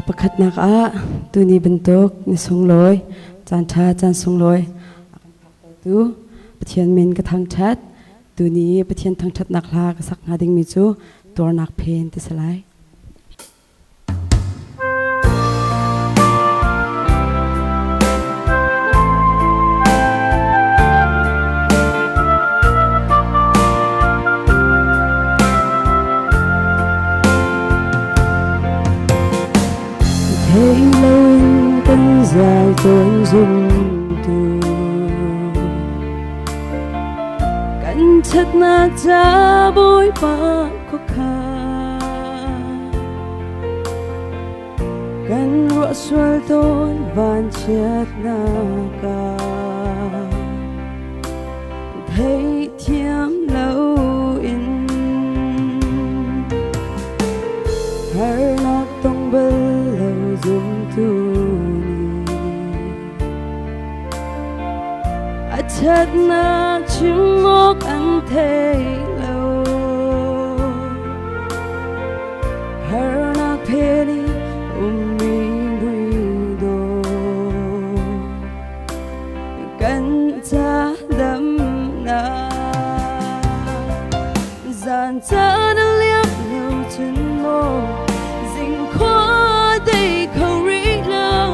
pakhat nak a tuni bentuk ni songloi chan tha chan songloi tu pathian min ka thang that tuni pathian thang that nak la ka sak nga ding mi chu tor nak phen ti salai thấy lâu cơn dài trốn dung tu cẩn chất nạc cha bôi ba khó khăn cẩn rọ xuân tôn van chết naka thấy thiêm lâu in har nak tông bel dung tu a chat na chung ngok ang thei lo har na pheli mi bui do kan cha dam na zan cha na liap lo chun mo ding kho they không read lâu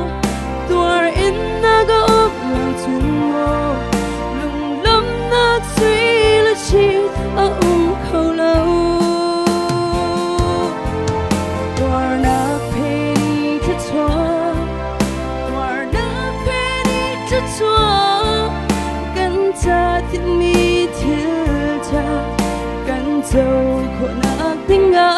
tuổi in na go up lâu chân mô lùng lâm nát suy là chi ở khâu lâu tuổi na penny cho chua tuổi na penny cho chua cần cha thiên mi thiên cha cần dâu khổ nát tiếng ngã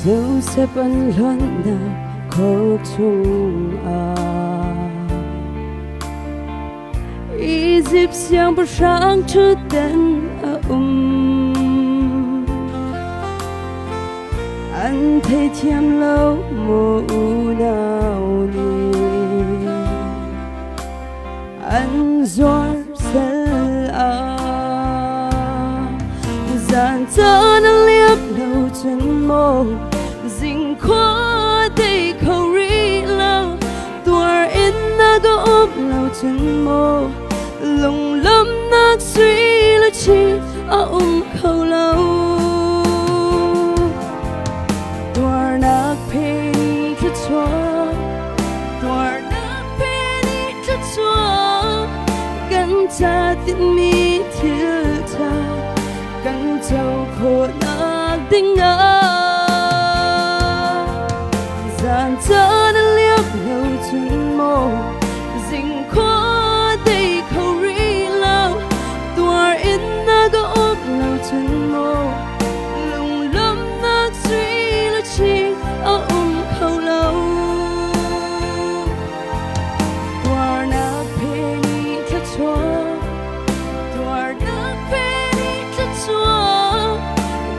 dẫu sẽ vẫn luôn là khổ chung ý dịp xiang bờ sáng chút đến anh thấy thiêm lâu mồ nào ni anh giỏi sẽ dàn cho nó liếp đầu chân mô dình khó tay khâu rí lâu tuổi in na go ốp lâu chân mô lùng lâm nát suy là chi khâu lâu tuổi nát penny cho chua tuổi nát penny cho chua gần cha tiếng mi thiếu cha gần châu khổ nát tiếng dàn cho nó liếp lâu chân mô dình khó tay khâu rí lâu tuổi in na go ốp lâu chân mô lùng lâm nát suy là chi khâu lâu tuổi nát penny cho chua tuổi nát penny cho chua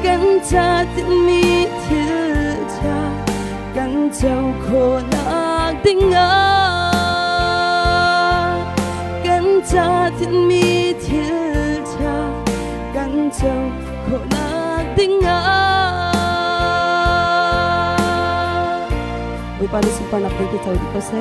gần cha tiếng mi thiếu cha gần châu khổ nát tiếng gần cha thiên mi thiên cha gần châu khổ nát tiếng Uy pa ni simpan na pwede tawag ko sa